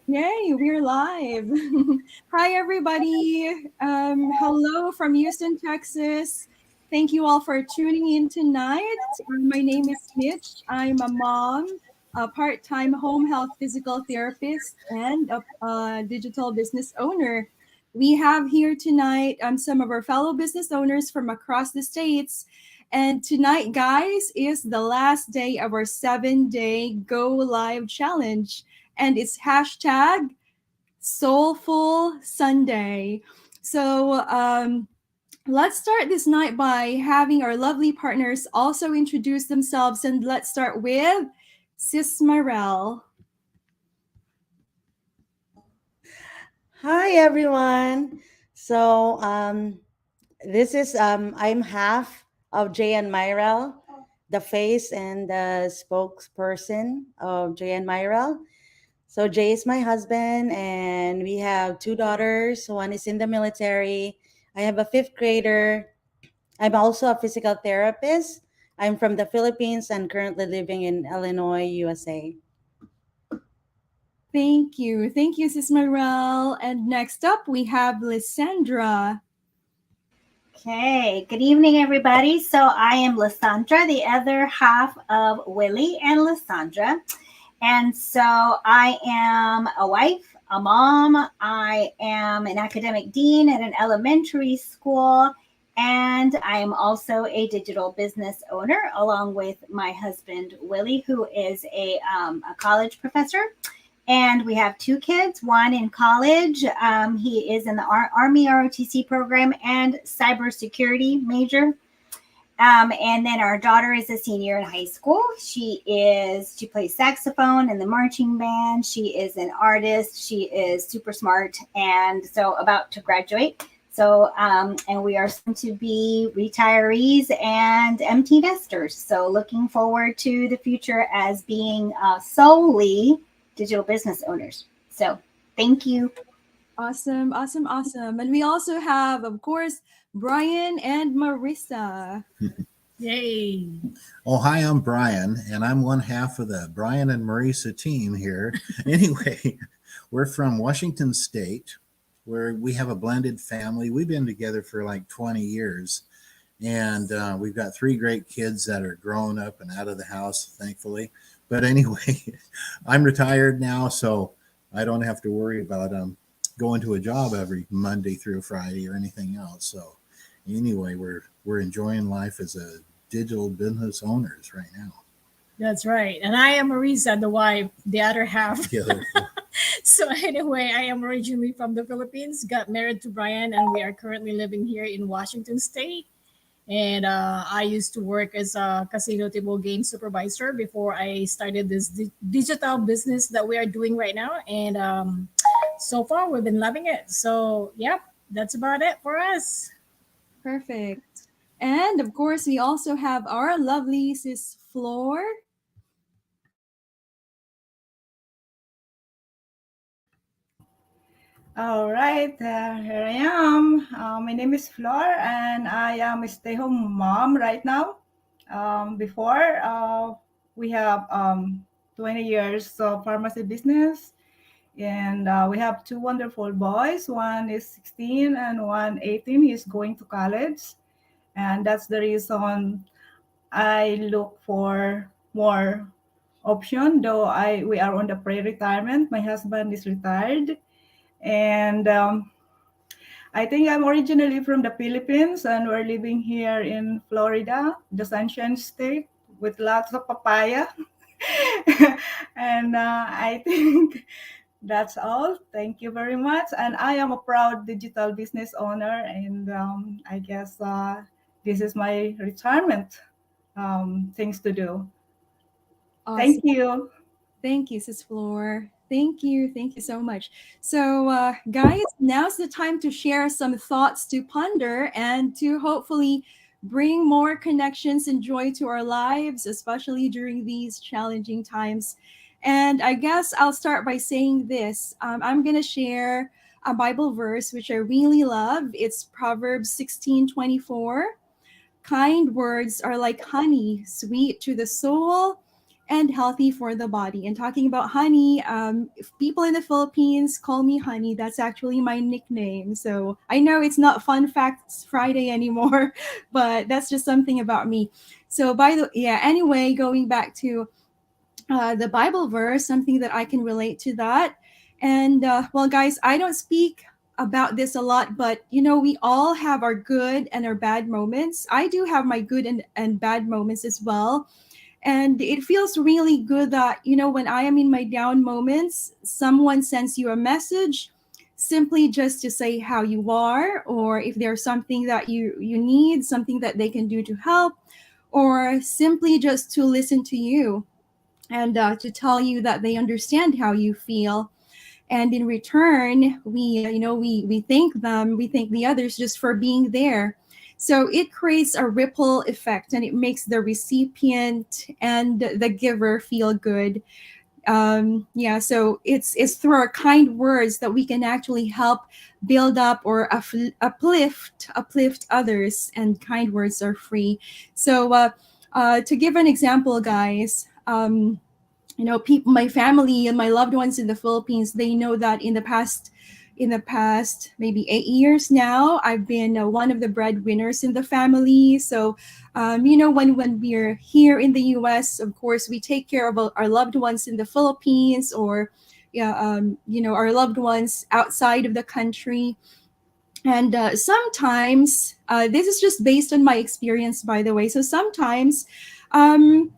Yay, we're live. Hi, everybody. Hello from Houston, Texas. Thank you all for tuning in tonight. My name is Mitch. I'm a mom, a part time home health physical therapist, and a digital business owner. We have here tonight some of our fellow business owners from across the states. And tonight, guys, is the last day of our 7-day Go Live challenge, and it's hashtag Soulful Sunday. So let's start this night by having our lovely partners also introduce themselves. And let's start with Sis Marel. Hi everyone. So this is I'm half of Jay and Myrel, the face and the spokesperson of Jay and Myrel. So Jay is my husband and we have two daughters. One is in the military. I have a fifth grader. I'm also a physical therapist. I'm from the Philippines and currently living in Illinois, USA. Thank you. Thank you, Sis Marel. And next up, we have Lysandra. Okay, good evening, everybody. So I am Lysandra, the other half of Willie and Lysandra. And so I am a wife, a mom. I am an academic dean at an elementary school. And I am also a digital business owner, along with my husband, Willie, who is a college professor. And we have two kids, one in college. He is in the Army ROTC program and cybersecurity major. And then our daughter is a senior in high school. She plays saxophone in the marching band. She is an artist. She is super smart, and so about to graduate. So, and we are soon to be retirees and empty nesters. So, looking forward to the future as being solely digital business owners. So, thank you. Awesome, awesome, awesome. And we also have, of course, Brian and Marissa. Yay. Oh, hi, I'm Brian, and I'm one half of the Brian and Marisa team here. Anyway, we're from Washington State, where we have a blended family. We've been together for like 20 years, and we've got three great kids that are grown up and out of the house, thankfully. But anyway, I'm retired now, so I don't have to worry about going to a job every Monday through Friday or anything else. So anyway, we're enjoying life as a digital business owners right now. That's right. And I am Marisa, the wife, the other half. The other, So anyway, I am originally from the Philippines, got married to Brian, and we are currently living here in Washington State. And I used to work as a casino table game supervisor before I started this digital business that we are doing right now. And so far, we've been loving it. So, yeah, that's about it for us. Perfect. And of course, we also have our lovely Sis Floor. All right, here I am. My name is Flor, and I am a stay-home mom right now. Before, we have 20 years of pharmacy business, and we have two wonderful boys. One is 16 and one 18. He's going to college, and that's the reason I look for more option. Though we are on the pre-retirement. My husband is retired, and I think I'm originally from the Philippines, and we're living here in Florida, the Sunshine State, with lots of papaya. And I think that's all. Thank you very much. And I am a proud digital business owner, and I guess this is my retirement things to do. Thank Awesome. you. Thank you, Sis Floor. Thank you. Thank you so much. So, guys, now's the time to share some thoughts to ponder and to hopefully bring more connections and joy to our lives, especially during these challenging times. And I guess I'll start by saying this. I'm going to share a Bible verse which I really love. It's Proverbs 16:24. Kind words are like honey, sweet to the soul, and and healthy for the body. And talking about honey, if people in the Philippines call me honey. That's actually my nickname. So I know it's not Fun Facts Friday anymore, but that's just something about me. So yeah, anyway, going back to the Bible verse, something that I can relate to that. And well, guys, I don't speak about this a lot, but we all have our good and our bad moments. I do have my good and bad moments as well. And it feels really good that, when I am in my down moments, someone sends you a message simply just to say how you are, or if there's something that you need, something that they can do to help, or simply just to listen to you and to tell you that they understand how you feel. And in return, we thank them, we thank the others just for being there. So it creates a ripple effect, and it makes the recipient and the giver feel good. Yeah, so it's through our kind words that we can actually help build up or uplift others, and kind words are free. So to give an example, guys, people, my family and my loved ones in the Philippines, they know that in the past maybe 8 years now, I've been one of the breadwinners in the family. So when we're here in the US, of course we take care of our loved ones in the Philippines, or yeah, our loved ones outside of the country. And sometimes this is just based on my experience, by the way. So sometimes um,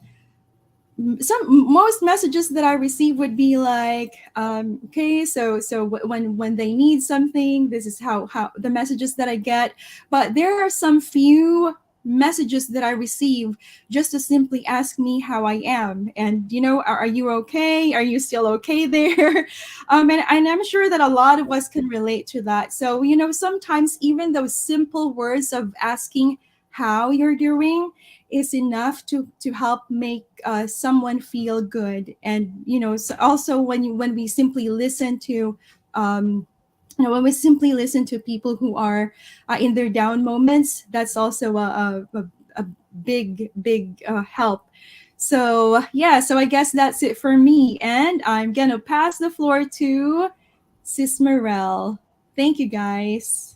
some most messages that I receive would be like, okay, when they need something, this is how the messages that I get. But there are some few messages that I receive just to simply ask me how I am, and are you okay? Are you still okay there? And I'm sure that a lot of us can relate to that. So sometimes even those simple words of asking how you're doing is enough to help make someone feel good. And so also when we simply listen to when we simply listen to people who are in their down moments, that's also a big help. So yeah, so I guess that's it for me, and I'm gonna pass the floor to Sis Morel. Thank you, guys.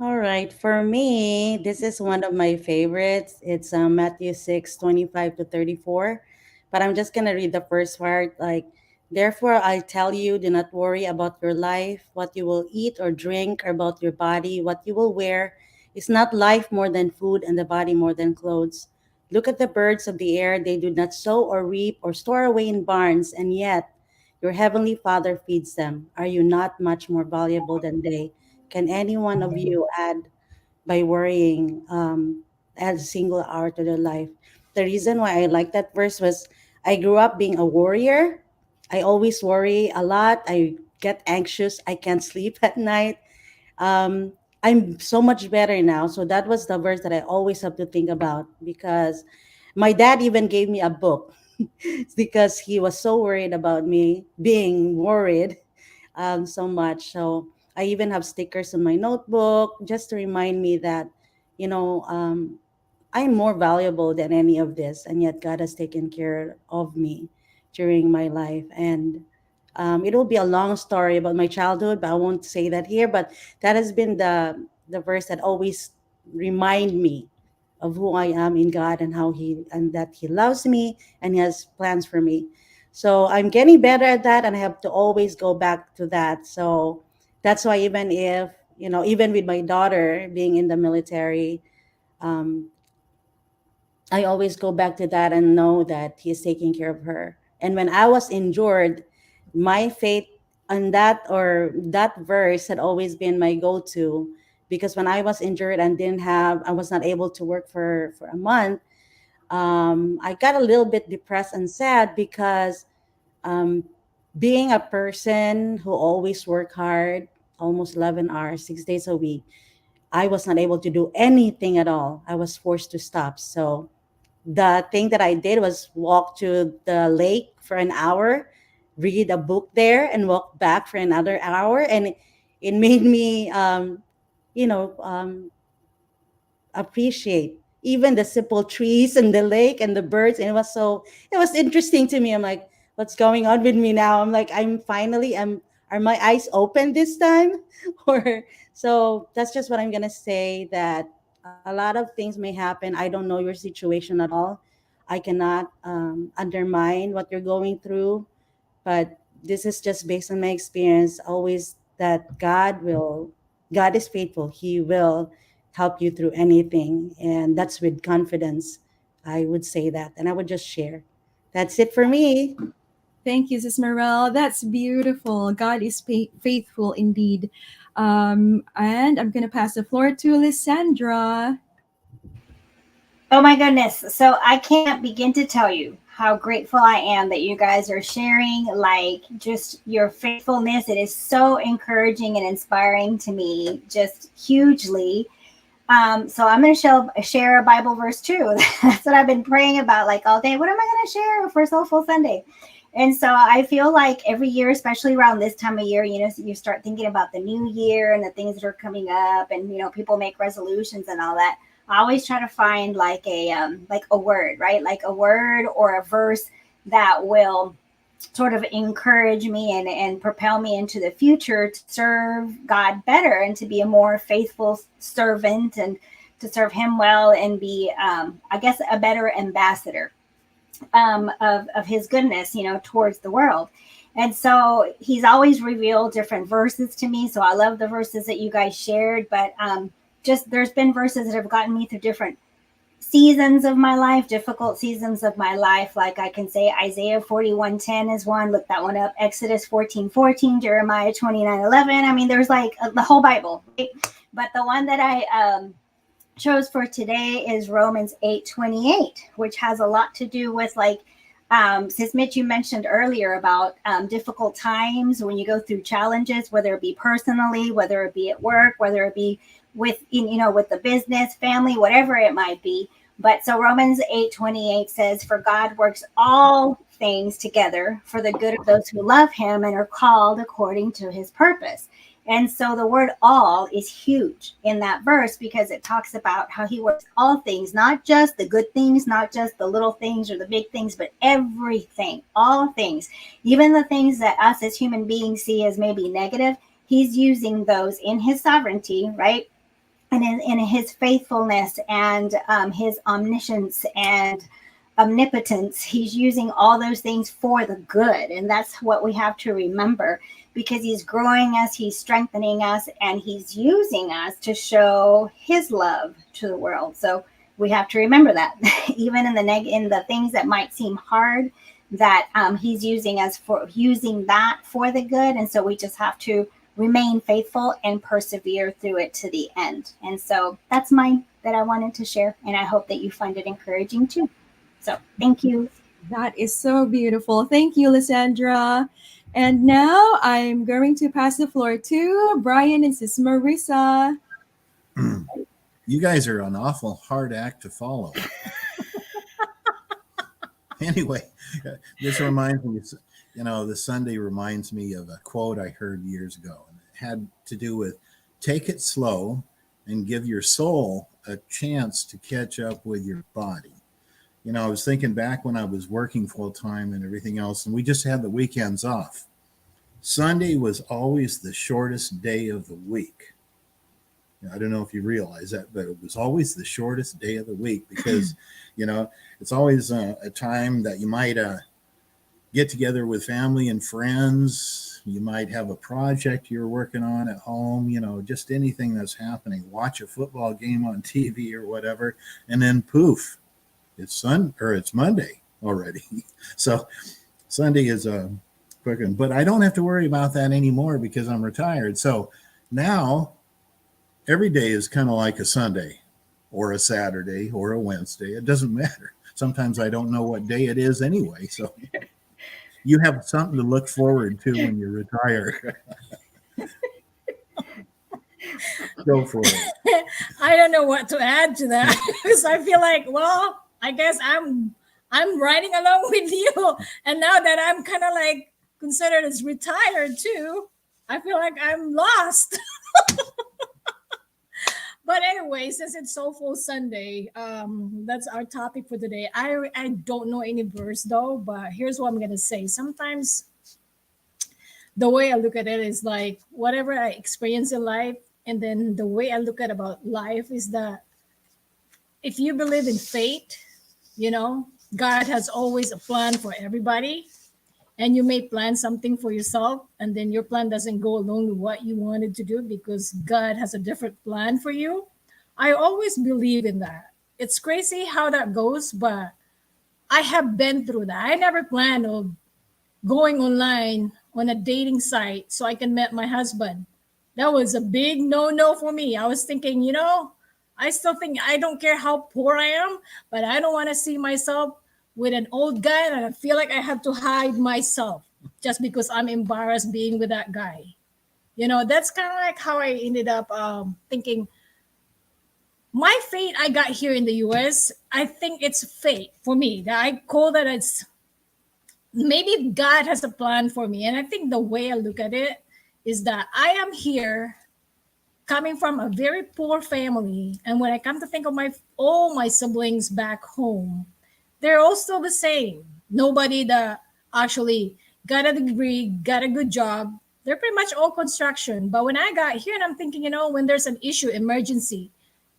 All right, for me, this is one of my favorites. It's Matthew 6:25 to 34. But I'm just going to read the first part. Like, therefore, I tell you, do not worry about your life, what you will eat or drink, or about your body, what you will wear. Is not life more than food, and the body more than clothes? Look at the birds of the air. They do not sow or reap or store away in barns, and yet your heavenly Father feeds them. Are you not much more valuable than they? Can any one of you add by worrying, add a single hour to their life? The reason why I like that verse was I grew up being a warrior. I always worry a lot. I get anxious. I can't sleep at night. Um, I'm so much better now. So that was the verse that I always have to think about, because my dad even gave me a book because he was so worried about me being worried so much. So I even have stickers on my notebook just to remind me that, you know, um, I'm more valuable than any of this, and yet God has taken care of me during my life. And it will be a long story about my childhood, but I won't say that here. But that has been the verse that always remind me of who I am in God, and how and that He loves me and He has plans for me. So I'm getting better at that, and I have to always go back to that. So that's why, even if, even with my daughter being in the military, um, I always go back to that and know that He is taking care of her. And when I was injured, my faith on that, or that verse, had always been my go-to, because when I was injured and I was not able to work for a month, I got a little bit depressed and sad, because um, being a person who always work hard, almost 11 hours, 6 days a week, I was not able to do anything at all. I was forced to stop. So the thing that I did was walk to the lake for an hour, read a book there, and walk back for another hour. And it made me, you know, um, appreciate even the simple trees and the lake and the birds. And it was interesting to me. I'm like, what's going on with me now? I'm like, are my eyes open this time? Or so that's just what I'm gonna say. That a lot of things may happen. I don't know your situation at all. I cannot undermine what you're going through, but this is just based on my experience. Always that God is faithful. He will help you through anything, and that's with confidence. I would say that, and I would just share. That's it for me. Thank you, Sis Morel. That's beautiful. God is faithful indeed. And I'm going to pass the floor to Lysandra. Oh my goodness. So I can't begin to tell you how grateful I am that you guys are sharing, like, just your faithfulness. It is so encouraging and inspiring to me, just hugely. So I'm going to share a Bible verse too. That's what I've been praying about like all day. What am I going to share for Soulful Sunday? And so I feel like every year, especially around this time of year, you start thinking about the new year and the things that are coming up, and people make resolutions and all that. I always try to find like a word, right? Like a word or a verse that will sort of encourage me and propel me into the future to serve God better and to be a more faithful servant and to serve Him well and be, I guess, a better ambassador of His goodness, towards the world. And so He's always revealed different verses to me. So I love the verses that you guys shared, but just there's been verses that have gotten me through different seasons of my life, difficult seasons of my life. Like I can say Isaiah 41:10 is one. Look that one up. Exodus 14:14, Jeremiah 29:11. I mean, there's like the whole Bible. Right? But the one that I chose for today is Romans 8:28, which has a lot to do with like, Sis Mitch, you mentioned earlier about difficult times when you go through challenges, whether it be personally, whether it be at work, whether it be with with the business, family, whatever it might be. But so Romans 8:28 says, "For God works all things together for the good of those who love Him and are called according to His purpose." And so the word all is huge in that verse because it talks about how He works all things, not just the good things, not just the little things or the big things, but everything, all things, even the things that us as human beings see as maybe negative. He's using those in His sovereignty, right? And in His faithfulness and His omniscience and omnipotence. He's using all those things for the good. And that's what we have to remember, because He's growing us, He's strengthening us, and He's using us to show His love to the world. So we have to remember that even in the things that might seem hard, that He's using us for using that for the good. And so we just have to remain faithful and persevere through it to the end. And so that's mine that I wanted to share. And I hope that you find it encouraging too. So thank you. That is so beautiful. Thank you, Lysandra. And now I'm going to pass the floor to Brian and Sis Marissa. You guys are an awful hard act to follow. Anyway, this reminds me, the Sunday reminds me of a quote I heard years ago. And it had to do with take it slow and give your soul a chance to catch up with your body. I was thinking back when I was working full time and everything else, and we just had the weekends off. Sunday was always the shortest day of the week. I don't know if you realize that, but it was always the shortest day of the week because, it's always a time that you might get together with family and friends. You might have a project you're working on at home, just anything that's happening. Watch a football game on TV or whatever, and then poof, it's Monday already. So Sunday is a quick one, but I don't have to worry about that anymore because I'm retired. So now every day is kind of like a Sunday or a Saturday or a Wednesday. It doesn't matter. Sometimes I don't know what day it is anyway. So you have something to look forward to when you retire. Go for it. I don't know what to add to that because I feel like, well, I guess I'm riding along with you, and now that I'm kind of like considered as retired too, I feel like I'm lost. But anyway, since it's Soulful Sunday, that's our topic for today. I don't know any verse though, but here's what I'm gonna say. Sometimes the way I look at it is like whatever I experience in life, and then the way I look at about life is that if you believe in fate, you know, God has always a plan for everybody, and you may plan something for yourself, and then your plan doesn't go along with what you wanted to do because God has a different plan for you. I always believe in that. It's crazy how that goes, but I have been through that. I never planned of going online on a dating site so I can meet my husband. That was a big no for me. I was thinking, I still think I don't care how poor I am, but I don't want to see myself with an old guy and I feel like I have to hide myself just because I'm embarrassed being with that guy. That's kind of like how I ended up thinking my fate I got here in the US. I think it's fate for me. I call that it's maybe God has a plan for me. And I think the way I look at it is that I am here coming from a very poor family. And when I come to think of my all my siblings back home, they're all still the same. Nobody that actually got a degree, got a good job. They're pretty much all construction. But when I got here and I'm thinking, when there's an issue, emergency,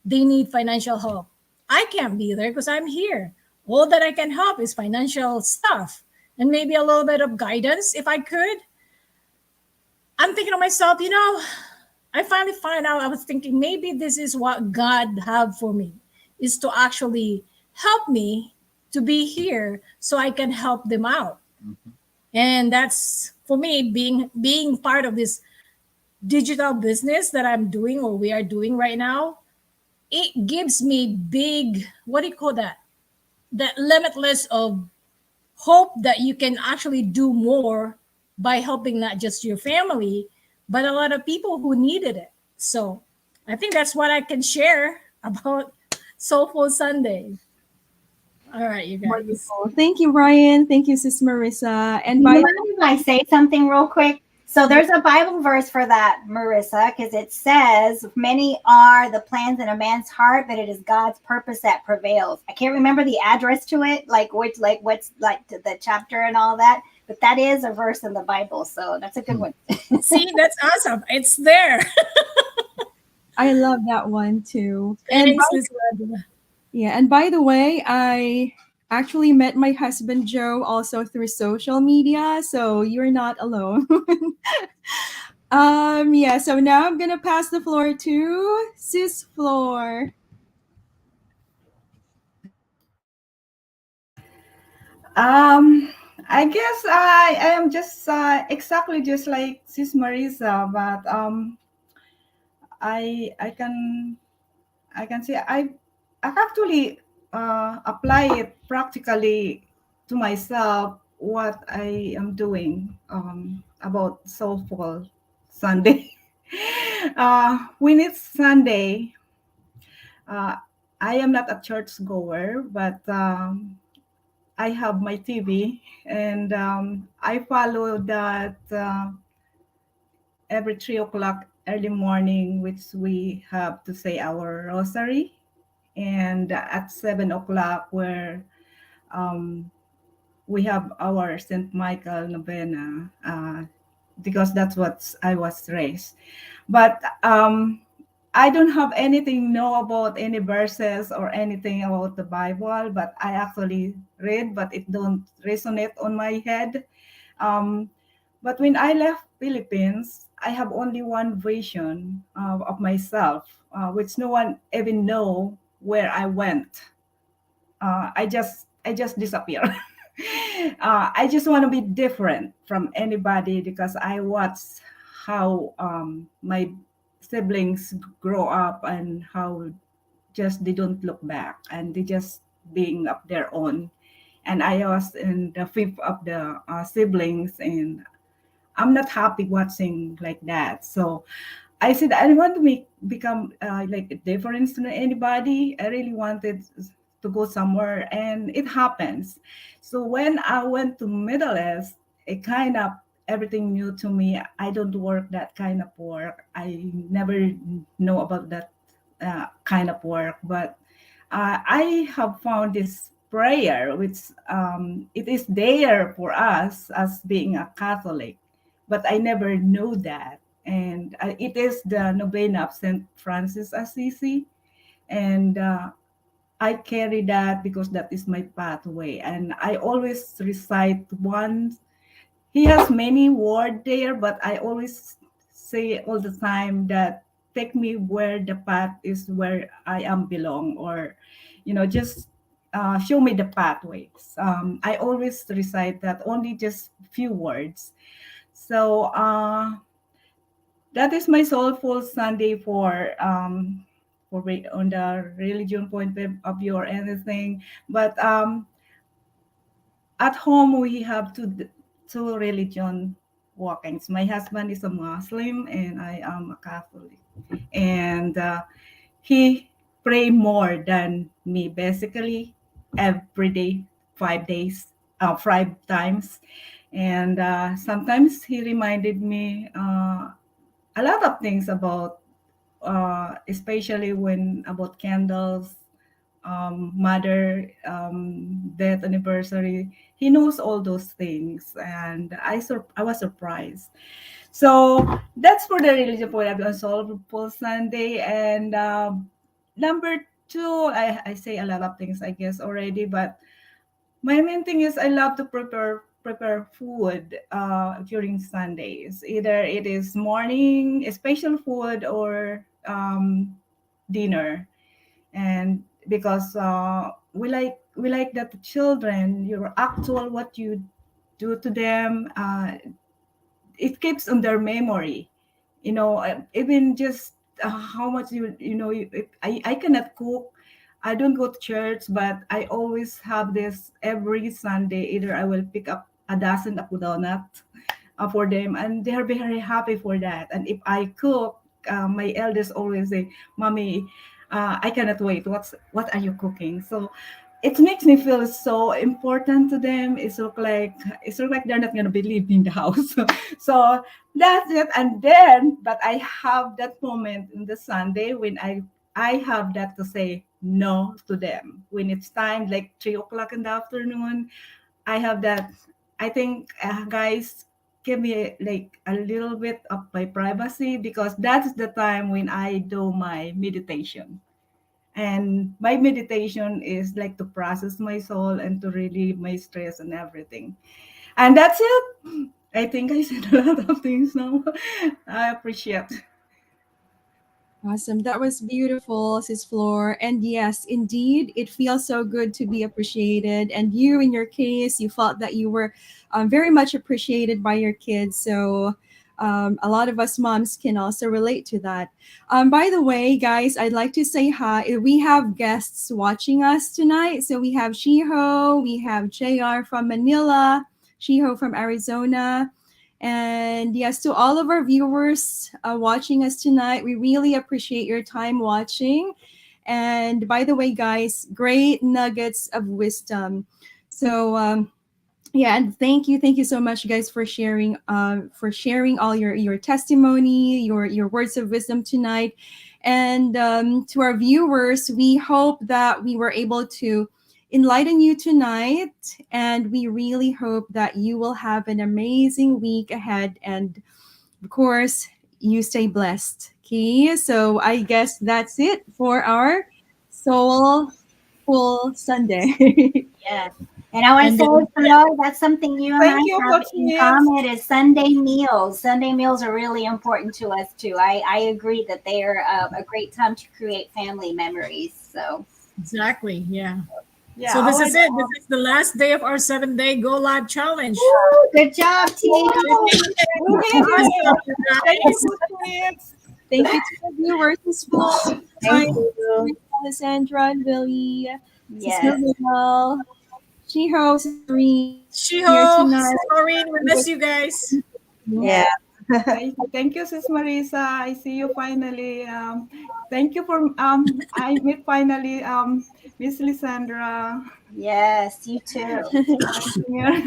they need financial help. I can't be there because I'm here. All that I can help is financial stuff and maybe a little bit of guidance if I could. I'm thinking to myself, I finally find out I was thinking maybe this is what God have for me is to actually help me to be here so I can help them out. And that's for me being part of this digital business that I'm doing or we are doing right now. It gives me big, what do you call that? That limitless of hope that you can actually do more by helping not just your family, but a lot of people who needed it. So I think that's what I can share about Soulful Sunday. All right, you guys. Wonderful. Thank you, Ryan. Thank you, Sis Marissa. And You by mind if I say something real quick? So yeah, there's a Bible verse for that, Marissa, because it says, "Many are the plans in a man's heart, but it is God's purpose that prevails." I can't remember the address to it, what's like the chapter and all that, but that is a verse in the Bible, so that's a good one. See, that's awesome. It's there. I love that one too. Thanks, Miss Wanda. Yeah, and by the way, I actually met my husband Joe also through social media, so you're not alone. Yeah, so now I'm gonna pass the floor to Sis Floor. Um, I guess I am just exactly just like Sis Marisa, but I can say I actually apply it practically to myself what I am doing about Soulful Sunday. When it's Sunday, uh, I am not a church goer, but I have my TV and I follow that every 3 o'clock early morning, which we have to say our rosary, and at 7 o'clock, where um, we have our St. Michael novena, because that's what I was raised. But I don't have anything know about any verses or anything about the Bible, but I actually read, but it don't resonate on my head. Um, but when I left Philippines, I have only one vision of myself, which no one even know where I went. I just disappear. I just want to be different from anybody because I watch how my siblings grow up and how just they don't look back and they just being up their own. And I was in the fifth of the siblings, and I'm not happy watching like that. So I said I want to become like a difference to anybody. I really wanted to go somewhere, and it happens. So when I went to Middle East, it kind of everything new to me. I don't work that kind of work. I never know about that kind of work. But I have found this prayer, which it is there for us as being a Catholic, but I never know that. And it is the Novena of Saint Francis Assisi, and I carry that because that is my pathway, and I always recite one. He has many word there, but I always say all the time that take me where the path is where I am belong, or just show me the pathways. I always recite that only just few words. So that is my soulful Sunday on the religion point of view or anything. But at home we have two religion walkings. My husband is a Muslim and I am a Catholic, and he pray more than me basically every day, 5 days, 5 times, and sometimes he reminded me a lot of things about especially when about candles, mother death anniversary. He knows all those things, and I was surprised. So that's for the religion point of view on Soulful Sunday. And number two, I say a lot of things I guess already, but my main thing is I love to prepare food during Sundays. Either it is morning, a special food, or dinner. And because we like that the children, your actual what you do to them, it keeps on their memory. Even just how much I cannot cook. I don't go to church, but I always have this every Sunday. Either I will pick up a dozen of donut for them, and they're very happy for that. And if I cook, my eldest always say, "Mommy, I cannot wait. What are you cooking?" So it makes me feel so important to them. It's look like they're not gonna be leaving the house. So that's it. And then, but I have that moment in the Sunday when I have that to say no to them when it's time like 3 o'clock in the afternoon. I have that. I think guys give me like a little bit of my privacy because that's the time when I do my meditation. And my meditation is like to process my soul and to relieve my stress and everything. And that's it. I think I said a lot of things now. I appreciate. Awesome. That was beautiful, Sis Floor. And yes, indeed, it feels so good to be appreciated. And you, in your case, you felt that you were very much appreciated by your kids. So a lot of us moms can also relate to that. By the way, guys, I'd like to say hi. We have guests watching us tonight. So we have Shiho, we have JR from Manila, Shiho from Arizona. And yes, to all of our viewers watching us tonight, we really appreciate your time watching. And by the way, guys, great nuggets of wisdom. So yeah, and thank you so much, guys, for sharing all your testimony, your words of wisdom tonight. And to our viewers, we hope that we were able to enlighten you tonight, and we really hope that you will have an amazing week ahead. And of course, you stay blessed. Okay, so I guess that's it for our Soulful Sunday. Yes. And I want to And say, then, Flor, that's something you and I Thank you, have Coach in Nix. common is Sunday meals. Sunday meals are really important to us too. I agree that they are a great time to create family memories. So exactly, yeah. Yeah, So this our is it. This is the last day of our 7 day Go Live challenge. good job, team. we did it. Awesome, you Thank you, guys. Coach Nix. Thank you to our viewers as well. Thank Hi, you. Alessandra and Billy, Sister Yes. Mel, Shiho, Sister Reen here Shiho, tonight. Sis Maureen, we miss you guys. Yeah. Yes. Thank you, Sis Marisa. I see you finally. Thank you for I meet finally Miss Lysandra. Yes. You too. Here.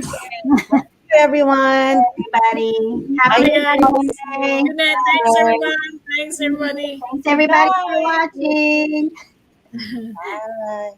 everyone. everybody. Bye, Happy Bye, guys. guys. Sunday. Good night. Thanks, Bye. everyone. Thanks, everybody. Thanks everybody for Bye. watching. Bye.